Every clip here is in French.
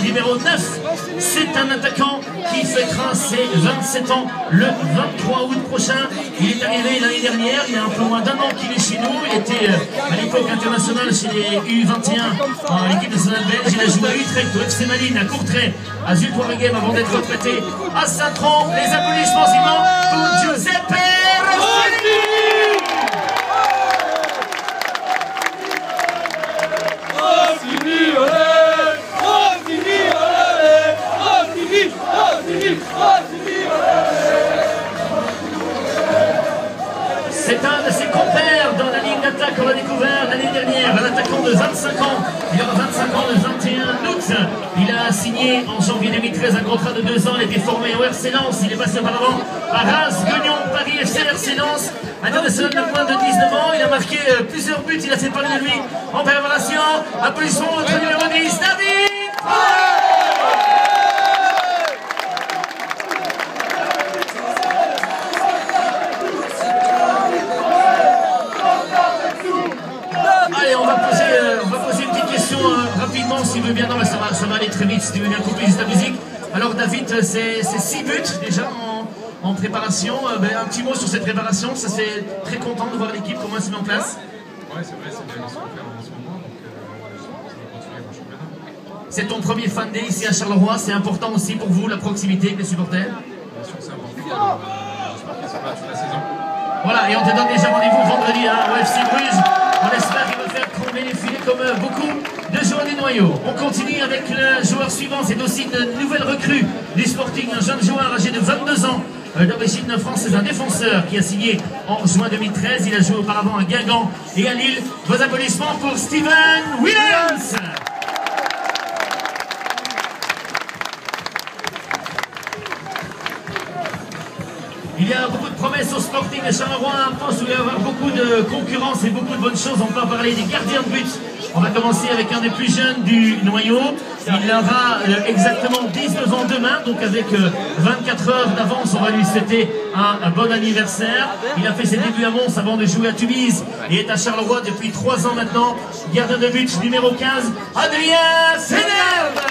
numéro 9. C'est un attaquant qui fêtera ses 27 ans le 23 août prochain. Il est arrivé l'année dernière, il y a un peu moins d'un an qu'il est chez nous. Il était à l'époque international chez les U21 en équipe nationale belge. Il a joué à Utrecht, au FC Malines, à Courtrai, à Zuid-Waregem avant d'être retraité à Saint-Tron. Les applaudissements suivants pour Giuseppe Rossini. C'est un de ses compères dans la ligne d'attaque qu'on a découvert l'année dernière, un attaquant de 25 ans. Il aura 25 ans le 21 août. Il a signé en janvier 2013 un contrat de 2 ans. Il a été formé au RC Lens. Il est passé auparavant à Reims, Guignon, Paris FC, RC Lens. International de moins de 19 ans. Il a marqué plusieurs buts. Il a fait parler de lui en préparation. Applaudissons notre numéro 10, David. Allez, on va poser une petite question rapidement, s'il veut bien. Non, mais ça va aller très vite, si tu veux bien couper juste la musique. Alors, David, c'est 6 buts déjà en préparation. Un petit mot sur cette préparation. Ça fait très content de voir l'équipe, comment elle se met en place. Ouais, c'est vrai, c'est bien ce qu'on fait en ce moment. Donc, ça va continuer dans le championnat. C'est ton premier fan day ici à Charleroi. C'est important aussi pour vous, la proximité avec les supporters? Bien sûr, c'est important. J'espère qu'ils sont là toute la saison. Voilà, et on te donne déjà rendez-vous vendredi au FC Bruges. On espère qu'il va faire trembler les filets comme beaucoup de joueurs du noyau. On continue avec le joueur suivant. C'est aussi une nouvelle recrue du Sporting, un jeune joueur âgé de 22 ans, d'origine française, un défenseur qui a signé en juin 2013. Il a joué auparavant à Guingamp et à Lille. Vos applaudissements pour Steven Williams. Il y a beaucoup de promesses au Sporting de Charleroi, un poste où il va y avoir beaucoup de concurrence et beaucoup de bonnes choses. On peut parler des gardiens de but. On va commencer avec un des plus jeunes du noyau. Il aura exactement 19 ans demain, donc avec 24 heures d'avance, on va lui souhaiter un bon anniversaire. Il a fait ses débuts à Mons avant de jouer à Tubize et est à Charleroi depuis 3 ans maintenant. Gardien de but numéro 15, Adrien Sénerve.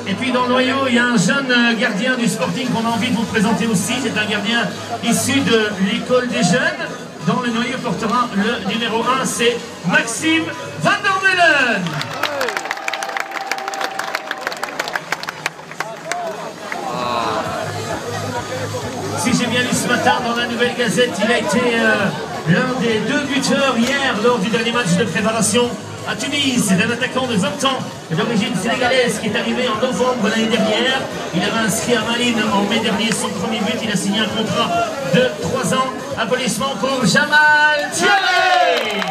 Et puis dans le noyau, il y a un jeune gardien du Sporting qu'on a envie de vous présenter aussi. C'est un gardien issu de l'école des jeunes. Dans le noyau portera le numéro 1, c'est Maxime Van der Meulen. Si j'ai bien lu ce matin dans la Nouvelle Gazette, il a été l'un des 2 buteurs hier lors du dernier match de préparation à Tunis. C'est un attaquant de 20 ans d'origine sénégalaise qui est arrivé en novembre l'année dernière. Il avait inscrit à Malines en mai dernier son premier but. Il a signé un contrat de 3 ans. Applaudissements pour Jamal Thierry.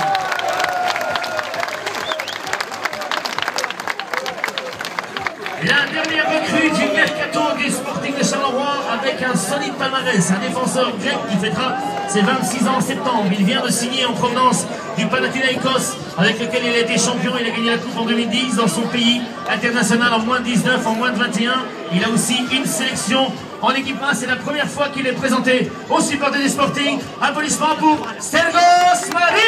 La dernière recrue du mercato du Sporting de Charleroi avec un solide palmarès, un défenseur grec qui fêtera ses 26 ans en septembre. Il vient de signer en provenance du Panathinaikos avec lequel il a été champion. Il a gagné la coupe en 2010 dans son pays, international en moins de 19, en moins de 21. Il a aussi une sélection en équipe 1. C'est la première fois qu'il est présenté aux supporters du Sporting. Applaudissements pour Stergos Marinos.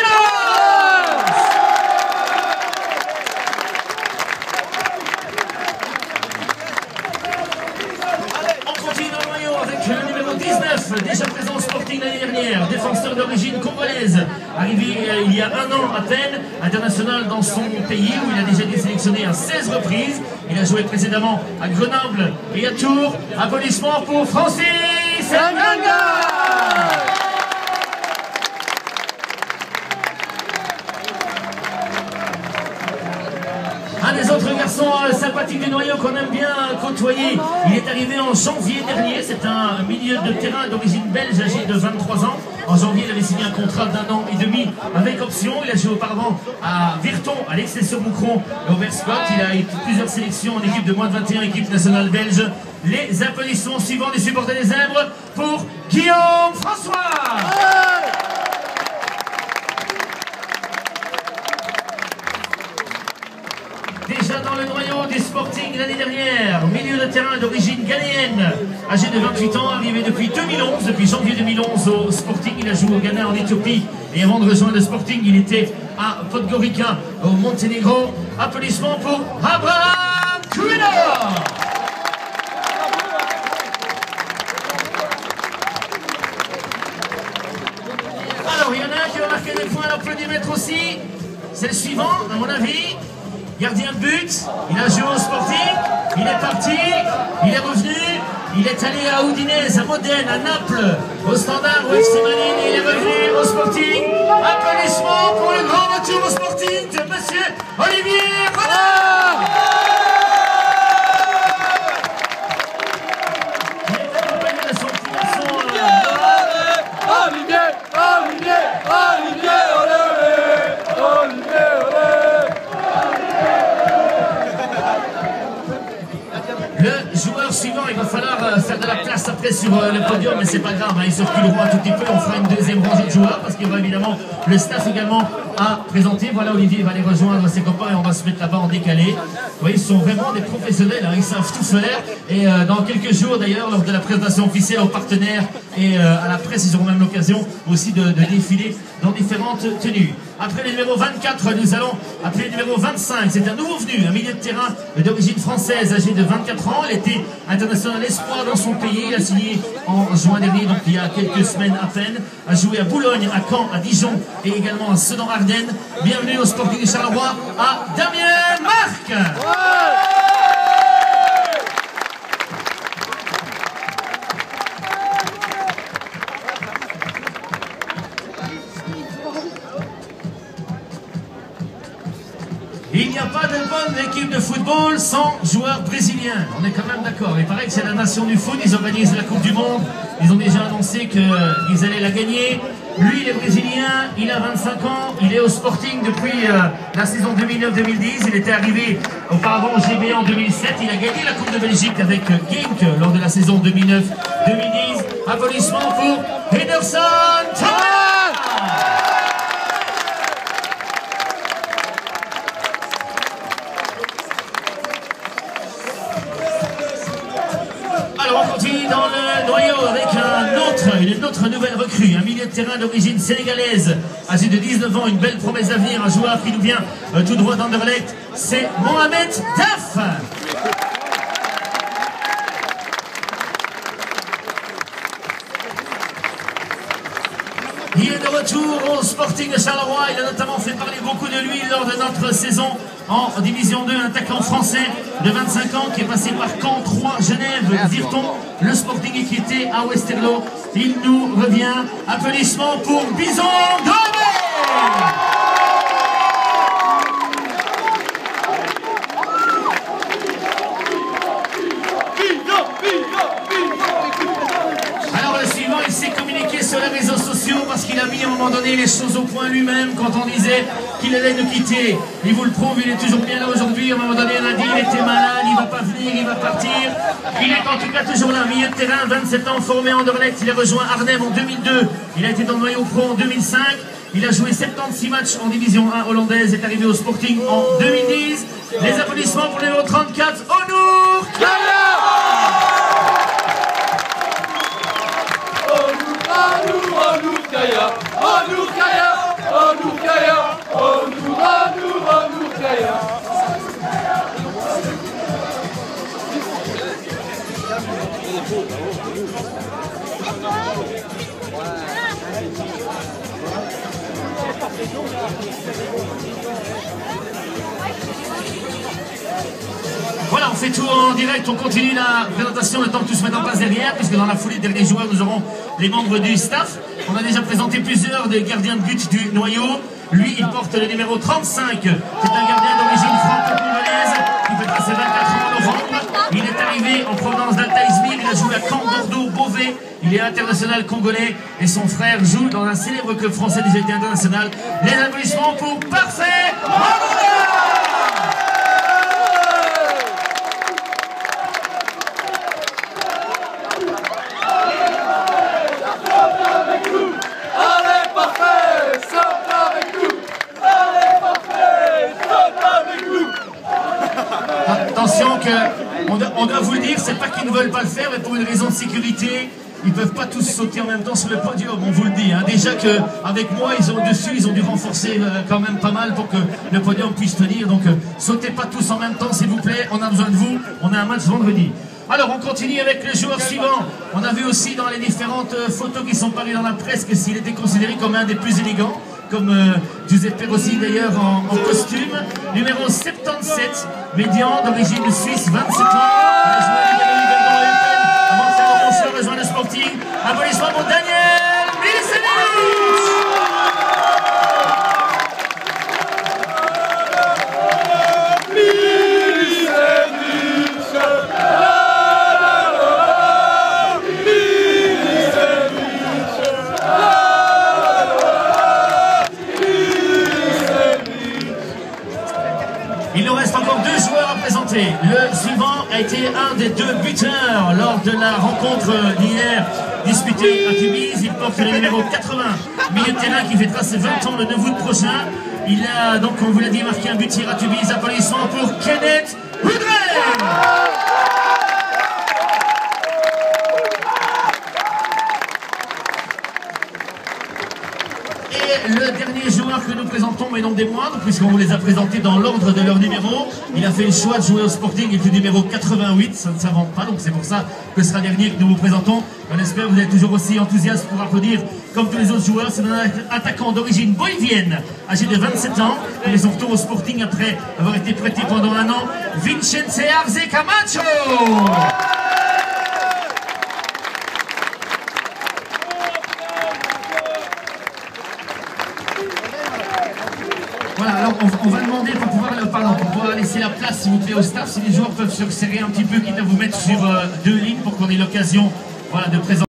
Avec le numéro 19, déjà présent au Sporting l'année dernière, défenseur d'origine congolaise, arrivé il y a 1 an à peine, international dans son pays où il a déjà été sélectionné à 16 reprises. Il a joué précédemment à Grenoble et à Tours. Applaudissements pour Francis Nganga. Un des autres garçons sympathiques du noyau qu'on aime bien côtoyer, il est arrivé en janvier dernier. C'est un milieu de terrain d'origine belge âgé de 23 ans. En janvier, il avait signé un contrat d'1 an et demi avec option. Il a joué auparavant à Virton, à l'Excelsior Moucron et au Versport. Il a eu plusieurs sélections en équipe de moins de 21, équipe nationale belge. Les applaudissements suivants des supporters des Zèbres pour Guillaume François. Déjà dans le noyau du Sporting l'année dernière, milieu de terrain d'origine ghanéenne, âgé de 28 ans, arrivé depuis 2011, depuis janvier 2011 au Sporting. Il a joué au Ghana, en Éthiopie Et avant de rejoindre le Sporting, il était à Podgorica, au Monténégro. Applaudissements pour Abraham Kruiner. Alors, il y en a un qui va marquer des points à l'applaudimètre aussi. C'est le suivant, à mon avis. Gardien de but, il a joué au Sporting, il est parti, il est revenu, il est allé à Udinese, à Modène, à Naples, au Standard, au FC Malines, et il est revenu au Sporting. Applaudissements pour le grand retour au Sporting de monsieur Olivier Renard. Il est accompagné de son petit garçon. Olivier, Olivier, Olivier, olé, Olivier, olé. Le joueur suivant, il va falloir faire de la place après sur le podium, mais c'est pas grave, hein, ils se reculeront un tout petit peu, on fera une deuxième rangée de joueurs parce qu'il y aura évidemment le staff également à présenter. Voilà, Olivier va aller rejoindre ses copains et on va se mettre là-bas en décalé. Vous voyez, ils sont vraiment des professionnels, hein, ils savent tout faire. Et dans quelques jours d'ailleurs, lors de la présentation officielle aux partenaires et à la presse, ils auront même l'occasion aussi de défiler dans différentes tenues. Après le numéro 24, nous allons appeler le numéro 25. C'est un nouveau venu, un milieu de terrain d'origine française, âgé de 24 ans. Il était international espoir dans son pays. Il a signé en juin dernier, donc il y a quelques semaines à peine. A joué à Boulogne, à Caen, à Dijon et également à Sedan-Ardennes. Bienvenue au Sporting de Charleroi à Damien Marc. Il n'y a pas de bonne équipe de football sans joueurs brésiliens. On est quand même d'accord. Il paraît que c'est la nation du foot. Ils organisent la Coupe du Monde. Ils ont déjà annoncé qu'ils allaient la gagner. Lui, il est brésilien. Il a 25 ans. Il est au Sporting depuis la saison 2009-2010. Il était arrivé auparavant au GB en 2007. Il a gagné la Coupe de Belgique avec Genk lors de la saison 2009-2010. Applaudissements pour Henderson Thomas. Alors on continue dans le noyau avec une autre nouvelle recrue, un milieu de terrain d'origine sénégalaise, âgé de 19 ans, une belle promesse d'avenir, un joueur qui nous vient tout droit d'Anderlecht, c'est Mohamed Daf. Il est de retour au Sporting de Charleroi. Il a notamment fait parler beaucoup de lui lors de notre saison en Division 2. Un attaquant français de 25 ans qui est passé par Caen, Troyes, Genève, Virton, le Sporting qui était à Westerlo. Il nous revient. Applaudissements pour Bison Gomez. Alors le suivant, il s'est communiqué sur les réseaux sociaux parce qu'il a mis à un moment donné les choses au point lui-même quand on disait qu'il allait nous quitter. Il vous le prouve, il est toujours bien là aujourd'hui. À un moment donné, on a dit il était malade, il va pas venir, il va partir. Il est en tout cas toujours là, milieu de terrain, 27 ans, formé à Anderlecht. Il a rejoint Arnhem en 2002. Il a été dans le noyau pro en 2005. Il a joué 76 matchs en Division 1 hollandaise, est arrivé au Sporting en 2010. Les applaudissements pour le numéro 34, Onur Kaya. Onur Kaya, Onur Kaya, Onur Kaya, Onur Kaya. Voilà, on fait tout en direct, on continue la présentation le temps que tout se mette en place derrière, puisque dans la foulée des derniers joueurs, nous aurons les membres du staff. On a déjà présenté plusieurs des gardiens de but du noyau. Lui, il porte le numéro 35. C'est un gardien d'origine franco-congolaise qui fêtera ses 24 ans en novembre. Il est arrivé en provenance d'Alta Izmir. Il a joué à Caen, Bordeaux, Beauvais. Il est international congolais et son frère joue dans un célèbre club français déjà été international. Les applaudissements pour Parfait Mamouna. Attention que, on doit vous le dire, c'est pas qu'ils ne veulent pas le faire, mais pour une raison de sécurité, ils peuvent pas tous sauter en même temps sur le podium, on vous le dit. Hein. Déjà qu'avec moi, ils ont dû renforcer quand même pas mal pour que le podium puisse tenir. Donc sautez pas tous en même temps, s'il vous plaît. On a besoin de vous. On a un match vendredi. Alors on continue avec le joueur suivant. On a vu aussi dans les différentes photos qui sont parues dans la presse que s'il était considéré comme un des plus élégants, comme Giuseppe Rossi d'ailleurs en costume. Numéro 77, médian d'origine suisse, 27 ans. Il a joué avec la Ligue avant de faire le concert, rejoindre le Sporting. Applaudissements pour Daniel Milicevic. Il nous reste encore 2 joueurs à présenter. Le suivant a été un des 2 buteurs lors de la rencontre d'hier disputée à Tubize. Il porte le numéro 80, milieu de terrain qui fêtera ses 20 ans le 9 août prochain. Il a donc, on vous l'a dit, marqué un but hier à Tubize. Applaudissements pour Kenneth Houdren. Et le dernier joueur que nous présentons, mais non des moindres, puisqu'on vous les a présentés dans l'ordre de leur numéro, il a fait le choix de jouer au Sporting avec le numéro 88, ça ne s'invente pas, donc c'est pour ça que ce sera le dernier que nous vous présentons. On espère que vous êtes toujours aussi enthousiaste pour applaudir comme tous les autres joueurs. C'est un attaquant d'origine bolivienne, âgé de 27 ans, qui est son retour au Sporting après avoir été prêté pendant 1 an, Vicente Arce Camacho. Voilà, alors on va demander pour pouvoir laisser la place s'il vous plaît au staff, si les joueurs peuvent se resserrer un petit peu, quitte à vous mettre sur 2 lignes pour qu'on ait l'occasion, voilà, de présenter.